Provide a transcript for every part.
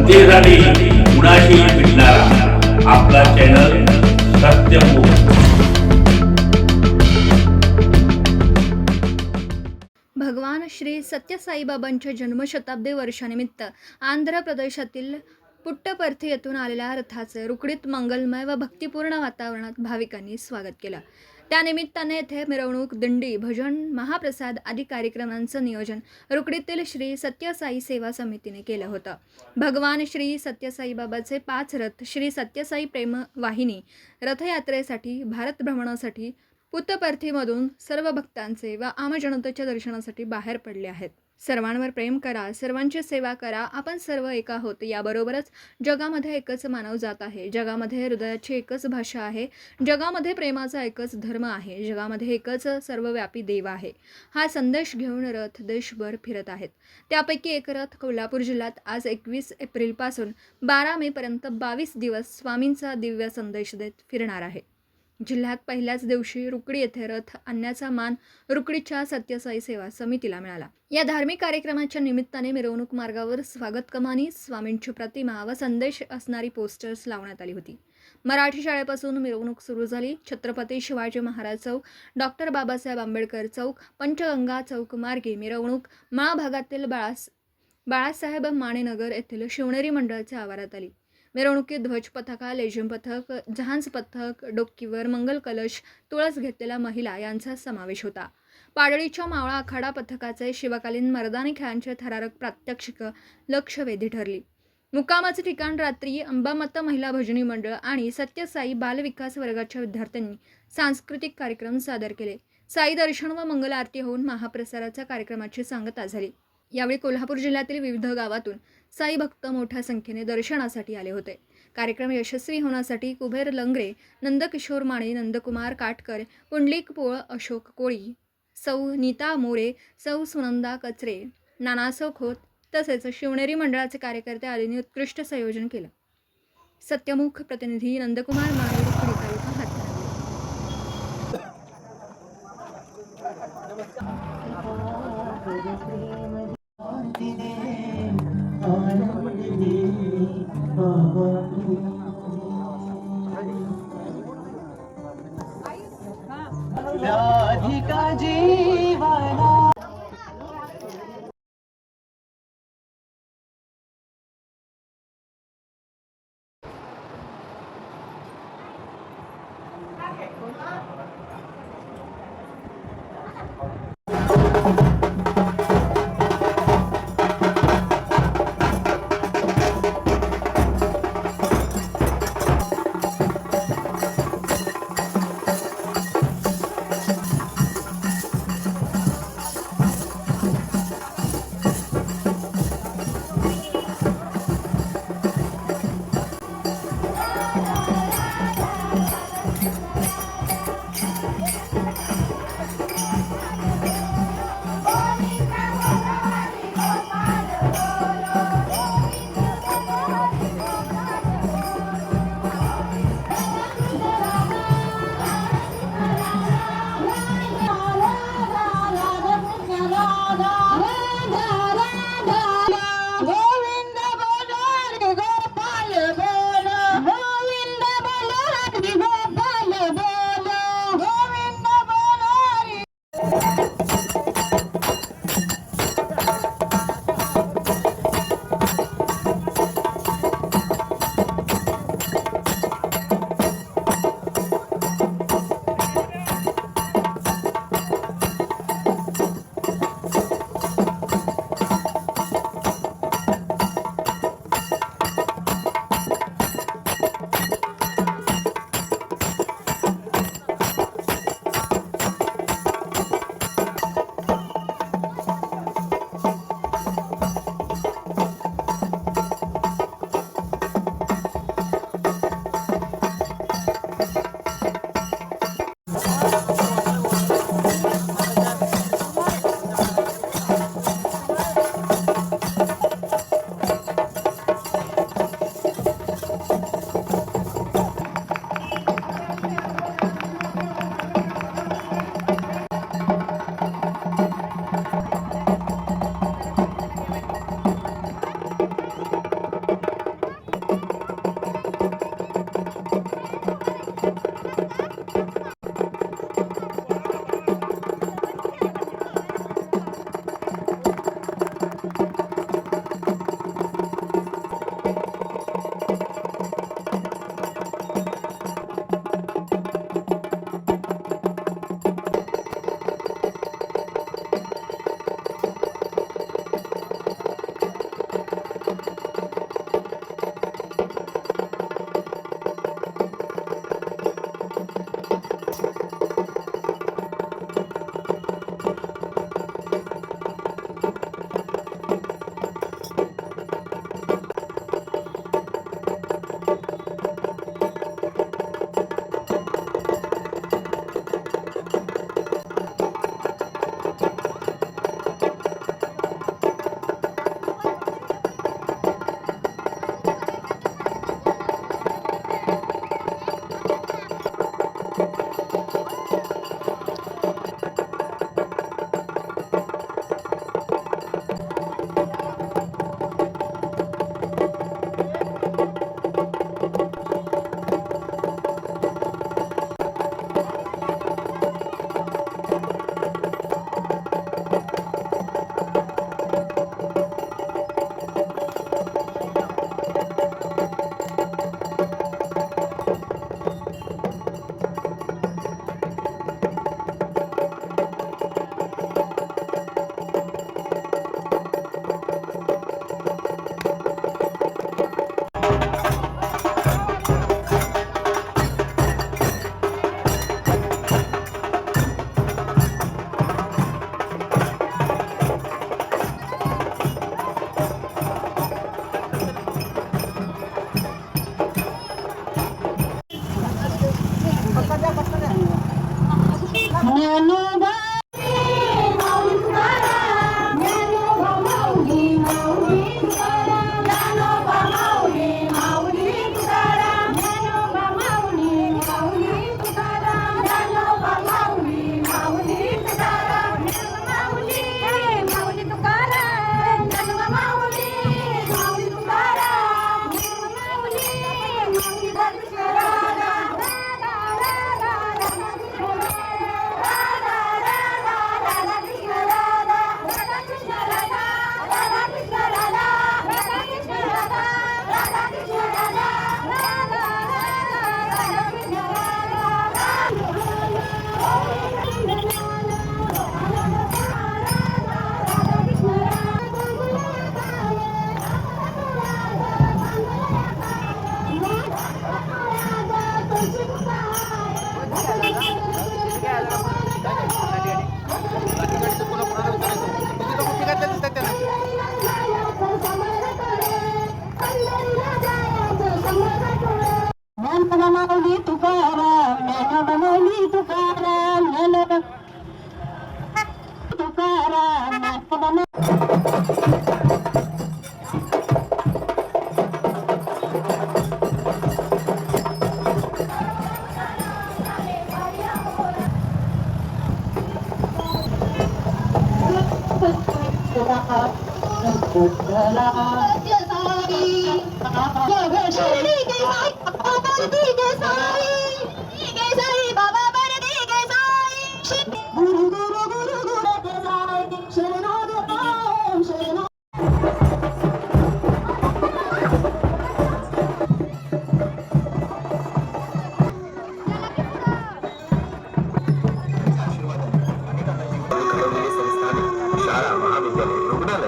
जनतेसाठी कुणाशी भेटणारा आपला चॅनल सत्यमुख। भगवान श्री सत्य साईबाबांच्या जन्मशताब्दी वर्षानिमित्त आंध्र प्रदेशातील पुट्टपर्ती येथून आलेल्या रथाचे रुकडीत मंगलमय व भक्तिपूर्ण वातावरणात भाविकांनी स्वागत केलं। त्यानिमित्ताने येथे मिरवणूक, दिंडी, भजन, महाप्रसाद आदी कार्यक्रमांचं नियोजन रुकडीतील श्री सत्य साई सेवा समितीने केलं होतं। भगवान श्री सत्य साईबाबाचे 5 रथ श्री सत्य साई प्रेम वाहिनी रथयात्रेसाठी भारत भ्रमणासाठी पुट्टपर्तीमधून सर्व भक्तांचे व आम जनतेच्या दर्शनासाठी बाहेर पडले आहेत। सर्वांवर प्रेम करा, सर्वांची सेवा करा, आपण सर्व एक आहोत। याबरोबरच जगामध्ये एकच मानव जात आहे, जगामध्ये हृदयाची एकच भाषा आहे, जगामध्ये प्रेमाचा एकच धर्म आहे, जगामध्ये एकच सर्वव्यापी देव आहे। हा संदेश घेऊन रथ देशभर फिरत आहेत। त्यापैकी एक रथ कोल्हापूर जिल्ह्यात आज 21 एप्रिलपासून 12 मे पर्यंत 22 दिवस स्वामींचा दिव्य संदेश देत फिरणार आहे। जिल्ह्यात पहिल्याच दिवशी रुकडी येथे रथ आणण्याचा मान रुकडीच्या सत्यसाई सेवा समितीला मिळाला। या धार्मिक कार्यक्रमाच्या निमित्ताने मिरवणूक मार्गावर स्वागत कमानी, स्वामींची प्रतिमा व संदेश असणारी पोस्टर्स लावण्यात आली होती। मराठी शाळेपासून मिरवणूक सुरू झाली। छत्रपती शिवाजी महाराज चौक, डॉक्टर बाबासाहेब आंबेडकर चौक, पंचगंगा चौक मार्गे मिरवणूक माळ भागातील बाळासाहेब मानेनगर येथील शिवनेरी मंडळाच्या आवारात आली। मिरवणुकीत ध्वज पथका, लेझिम पथक, जहाज पथक, डोकीवर मंगल कलश, तुळस घेतलेल्या महिला यांचा समावेश होता। पाडळीच्या मावळा आखाडा पथकाचे शिवकालीन मर्दानी खेळांचे थरारक प्रात्यक्षिक लक्षवेधी ठरली। मुक्कामाचे ठिकाण रात्री अंबामाता महिला भजनी मंडळ आणि सत्यसाई बाल विकास वर्गाच्या विद्यार्थ्यांनी सांस्कृतिक कार्यक्रम सादर केले। साई दर्शन व मंगल आरती होऊन महाप्रसाराच्या कार्यक्रमाची सांगता झाली। यावेळी कोल्हापूर जिल्ह्यातील विविध गावातून साई भक्त मोठ्या संख्येने दर्शनासाठी आले होते। कार्यक्रम यशस्वी होण्यासाठी कुबेर लंगरे, नंदकिशोर माने, नंदकुमार काटकर, पुंडलिक पोळ, अशोक कोळी, सौ नीता मोरे, सौ सुनंदा कचरे, नानासौ खोत तसेच शिवनेरी मंडळाचे कार्यकर्ते आदींनी उत्कृष्ट संयोजन केलं। सत्यमुख प्रतिनिधी नंदकुमार माने, रुकडी तालुका हातकणंगले। राधिका जीवना माऊली तुकाराम ज्ञानोबा माऊली तुकाराम ज्ञानोबा तुकाराम ज्ञानोबा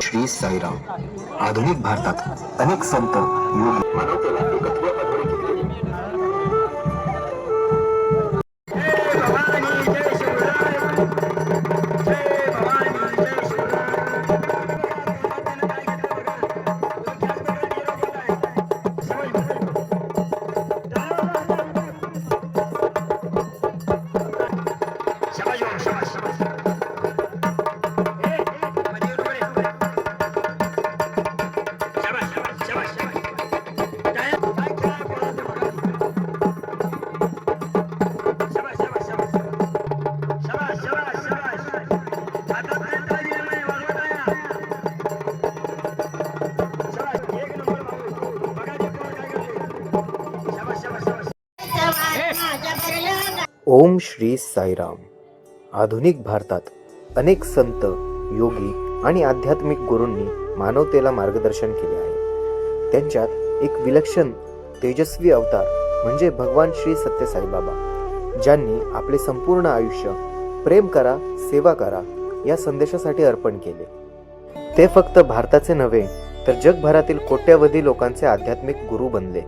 श्री साईराम आधुनिक भारतात अनेक संत योगी मानवतेला एकत्व अधोरेखित केले. ओम श्री साईराम आधुनिक भारतात अनेक संत योगी आणि आध्यात्मिक गुरूंनी मानवतेला मार्गदर्शन केले आहे. त्यांच्यात एक विलक्षण तेजस्वी अवतार म्हणजे भगवान श्री सत्य साईबाबा, ज्यांनी आपले संपूर्ण आयुष्य प्रेम करा सेवा करा या संदेशासाठी अर्पण केले. ते फक्त भारताचे नव्हे तर जगभरातील कोट्यावधी लोकांचे आध्यात्मिक गुरु बनले.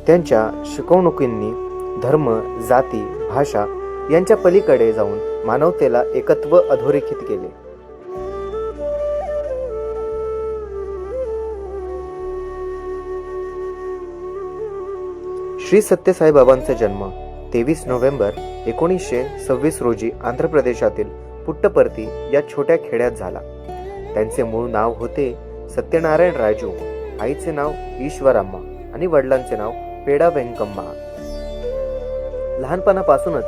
त्यांच्या शिकवणुकींनी धर्म जाती भाषा यांच्या पलीकडे जाऊन मानवतेला एकत्व अधोरेखित केले. श्री सत्य साईबाबांचा जन्म 23 नोव्हेंबर 1926 रोजी आंध्र प्रदेशातील पुट्टपर्ती या छोट्या खेड्यात झाला. त्यांचे मूळ नाव होते सत्यनारायण राजू, आईचे नाव ईश्वराम्मा आणि वडिलांचे नाव पेडा वेंकम्मा. लहानपणापासूनच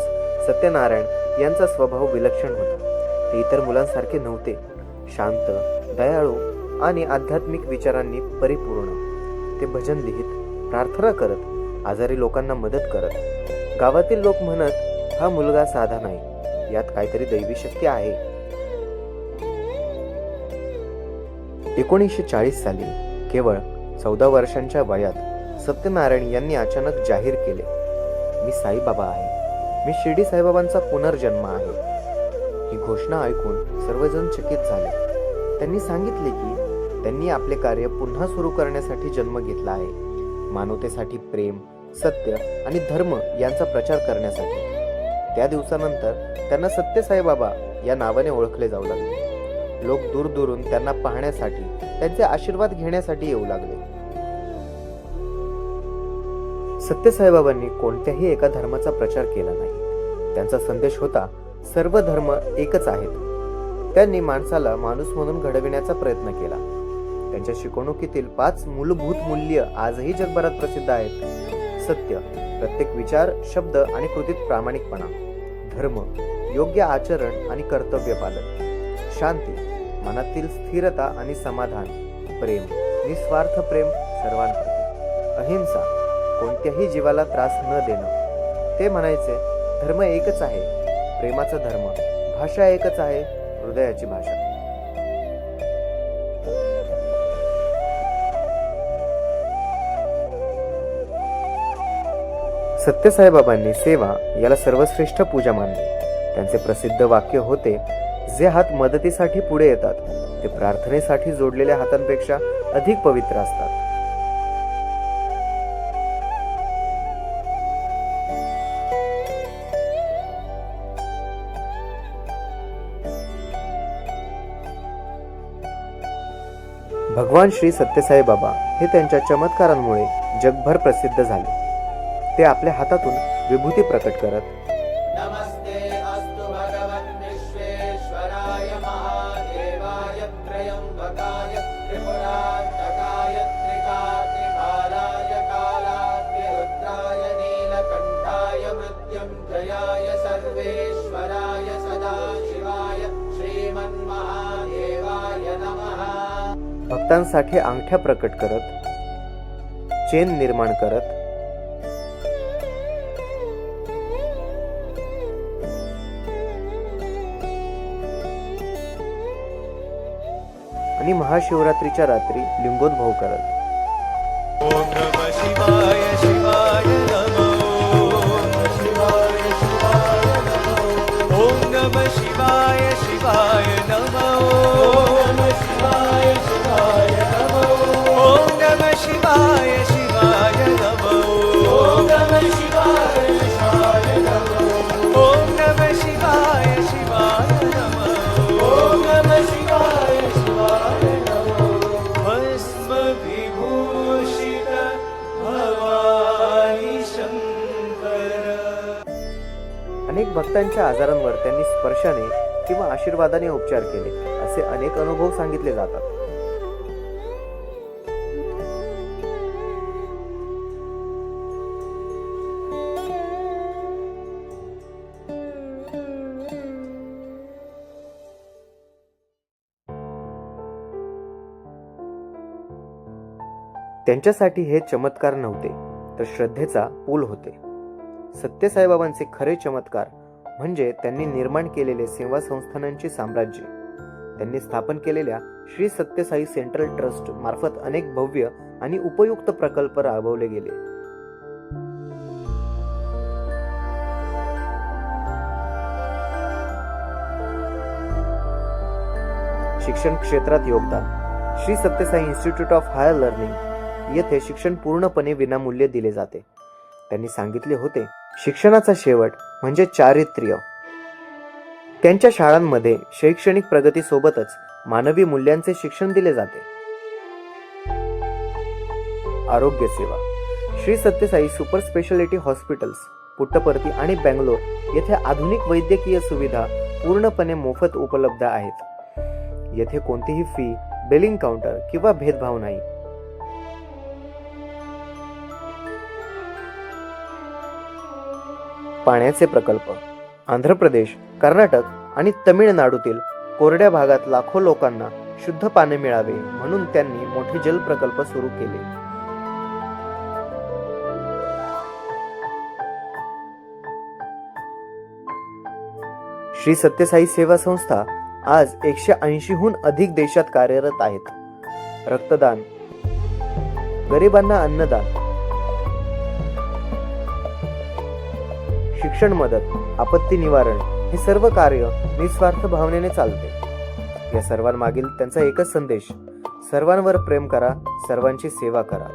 सत्यनारायण यांचा स्वभाव विलक्षण होता. ते इतर मुलांसारखे नव्हते. शांत, दयाळू आणि आध्यात्मिक विचारांनी परिपूर्ण. ते भजन लिहित, प्रार्थना करत, आजारी लोकांना मदत करत. गावातील लोक म्हणत, हा मुलगा साधा नाही, यात काहीतरी दैवी शक्ती आहे. 1940 साली केवळ 14 वर्षांच्या वयात सत्यनारायण यांनी अचानक जाहीर केले, मी साईबाबा आहे, मी शिर्डी साईबाबांचा पुनर्जन्म आहे. ही घोषणा ऐकून सर्वजण चकित झाले. त्यांनी सांगितले की त्यांनी आपले कार्य पुन्हा सुरू करण्यासाठी जन्म घेतला आहे, मानवतेसाठी प्रेम, सत्य आणि धर्म यांचा प्रचार करण्यासाठी. त्या दिवसानंतर त्यांना सत्य साईबाबा या नावाने ओळखले जाऊ लागले. लोक दूरदूरून त्यांना पाहण्यासाठी, त्यांचे आशीर्वाद घेण्यासाठी येऊ लागले. सत्यसाईबाबांनी कोणत्याही एका धर्माचा प्रचार केला नाही. त्यांचा संदेश होता सर्व धर्म एकच आहेत. त्यांनी माणसाला माणूस म्हणून घडविण्याचा प्रयत्न केला. त्यांच्या शिकवणुकीतील 5 मूलभूत मूल्य आजही जगभरात प्रसिद्ध आहेत. सत्य, प्रत्येक विचार, शब्द आणि कृतीत प्रामाणिकपणा. धर्म, योग्य आचरण आणि कर्तव्य पालन. शांती, मनातील स्थिरता आणि समाधान. प्रेम, निस्वार्थ प्रेम सर्वांप्रती. अहिंसा, कोणत्याही जीवाला त्रास न देणं. ते म्हणायचे, धर्म एकच आहे, प्रेमाचा धर्म. भाषा एकच आहे, हृदयाची भाषा. सत्यसाईबाबांनी सेवा याला सर्वश्रेष्ठ पूजा मानली. त्यांचे प्रसिद्ध वाक्य होते, जे हात मदतीसाठी पुढे येतात ते प्रार्थनेसाठी जोडलेल्या हातांपेक्षा अधिक पवित्र असतात. भगवान श्री सत्यसाई बाबा हे त्यांच्या चमत्कारांमुळे जगभर प्रसिद्ध झाले. ते आपल्या हातातून विभूती प्रकट करत, नमस्ते अस्तु भगवन् विश्वेश्वराय महादेवाय त्र्यंबकाय त्रिपुरान्तकाय त्रिकाग्निकालाय कालाग्निरुद्राय नीलकण्ठाय मृत्युञ्जयाय सर्वेश्वराय सदाशिवाय श्रीमन्महादेवाय नमः. भक्तांसाठी अंगठ्या प्रकट करत, चेन निर्माण करत, आणि महाशिवरात्रीच्या रात्री लिंगोद्भव करत. ओम नमः शिवाय शिवाय नमो. ओम नमः शिवाय शिवाय नमो. ओम नमः शिवाय शिवाय नमो. ओम नमः शिवाय शिवाय नमो. ओम नमः शिवाय शिवाय नमो. ओम नमः शिवाय शिवाय नमो. ओम नमः शिवाय शिवाय नमो. भस्म विभूषित भवानी शंकर. अनेक भक्तांच्या आजारांवर त्यांनी स्पर्शाने किंवा आशीर्वादाने उपचार केले, असे अनेक अनुभव सांगितले जातात. त्यांच्यासाठी हे चमत्कार नव्हते, तर श्रद्धेचा पूल होते. सत्यसाईबाबांचे खरे चमत्कार म्हणजे त्यांनी निर्माण केलेले सेवा संस्थानांचे साम्राज्य. त्यांनी स्थापन केलेल्या श्री सत्यसाई सेंट्रल ट्रस्ट मार्फत अनेक भव्य आणि उपयुक्त प्रकल्प राबवले गेले. शिक्षण क्षेत्रात योगदान. Shri Sathya Sai Institute of Higher Learning येथे शिक्षण पूर्णपणे विनामूल्य दिले जाते. त्यांनी सांगितले होते, शिक्षणाचा शेवट म्हणजे चारित्र्य. त्यांच्या शाळांमध्ये शैक्षणिक प्रगतीसोबतच मानवी मूल्यांचे शिक्षण दिले जाते. आरोग्य सेवा. Shri Sathya Sai super speciality hospitals Puttaparthi आणि बेंगलोर येथे आधुनिक वैद्यकीय सुविधा पूर्णपणे मोफत उपलब्ध आहेत. येथे कोणतीही फी, बिलिंग काउंटर किंवा भेदभाव नाही. पाण्याचे प्रकल्प. आंध्र प्रदेश, कर्नाटक आणि तमिळनाडूतील कोरड्या भागात लाखो लोकांना शुद्ध पाणी मिळावे म्हणून त्यांनी मोठे जल प्रकल्प सुरू केले. श्री सत्यसाई सेवा संस्था आज 180हून अधिक देशात कार्यरत आहेत. रक्तदान, गरिबांना अन्नदान, शिक्षण मदत, आपत्ती निवारण हे सर्व कार्य निस्वार्थ भावनेने चालते. या सर्वांमागील त्यांचा एकच संदेश, सर्वांवर प्रेम करा, सर्वांची सेवा करा.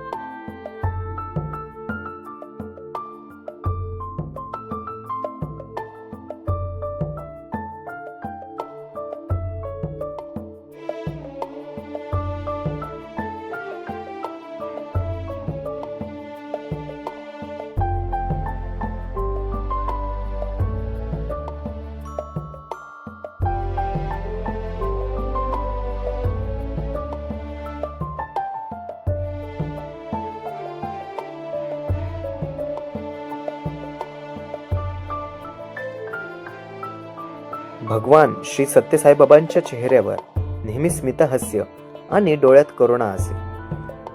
भगवान श्री सत्यसाईबाबांच्या चेहऱ्यावर नेहमी स्मितहास्य आणि डोळ्यात करुणा असे.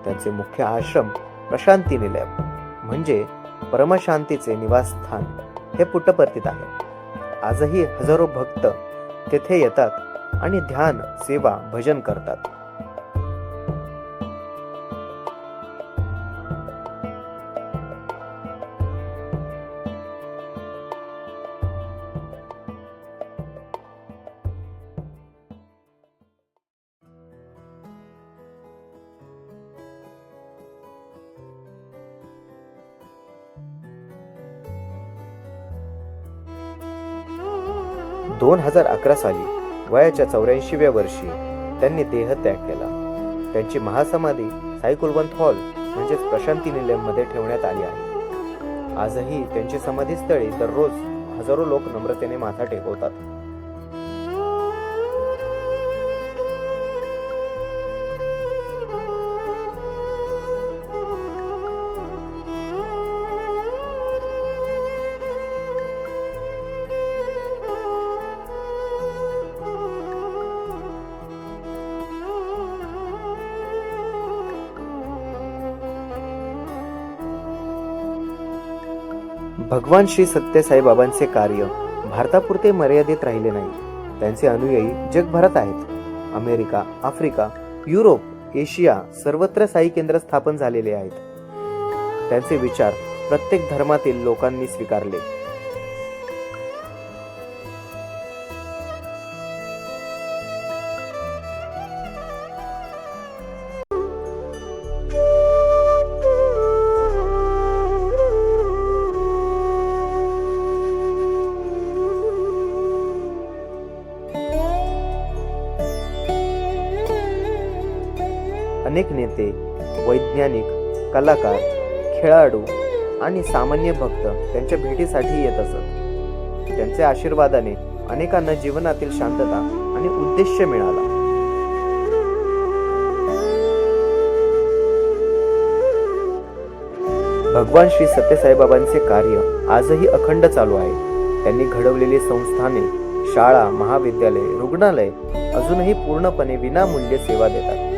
त्यांचे मुख्य आश्रम प्रशांती निलय म्हणजे परमशांतीचे निवासस्थान हे पुट्टपर्तीत आहे. आजही हजारो भक्त तेथे येतात आणि ध्यान, सेवा, भजन करतात. दोन 2011 साली वयाच्या 84व्या वर्षी त्यांनी देहत्याग केला. त्यांची महासमाधी साई कुलवंत हॉल म्हणजेच प्रशांती निलयमध्ये ठेवण्यात आली आहे. आजही त्यांची समाधीस्थळी दररोज हजारो लोक नम्रतेने माथा टेकवतात. भगवान श्री सत्यसाईबाबांचे कार्य भारतापुरते मर्यादित राहिले नाही. त्यांचे अनुयायी जगभरात आहेत. अमेरिका, आफ्रिका, युरोप, एशिया सर्वत्र साई केंद्र स्थापन झालेले आहेत. त्यांचे विचार प्रत्येक धर्मातील लोकांनी स्वीकारले. अनेक नेते, वैज्ञानिक, कलाकार, खेळाडू आणि सामान्य भक्त त्यांच्या भेटीसाठी येत असत. त्यांच्या आशीर्वादाने अनेकांना जीवनातील शांतता आणि उद्देश्य मिळाला. भगवान श्री सत्यसाईबाबांचे कार्य आजही अखंड चालू आहे. त्यांनी घडवलेली संस्थाने, शाळा, महाविद्यालय, रुग्णालय अजूनही पूर्णपणे विनामूल्य सेवा देतात.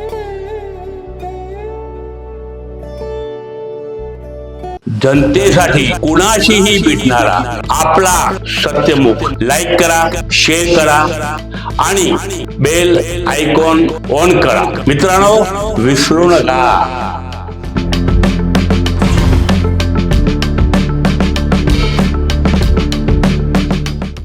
जनतेसाठी कुणाशीही भेटणारा आपला सत्यमुख. लाईक करा, शेअर करा आणि बेल आयकॉन ऑन करा. मित्रांनो, विसरू नका.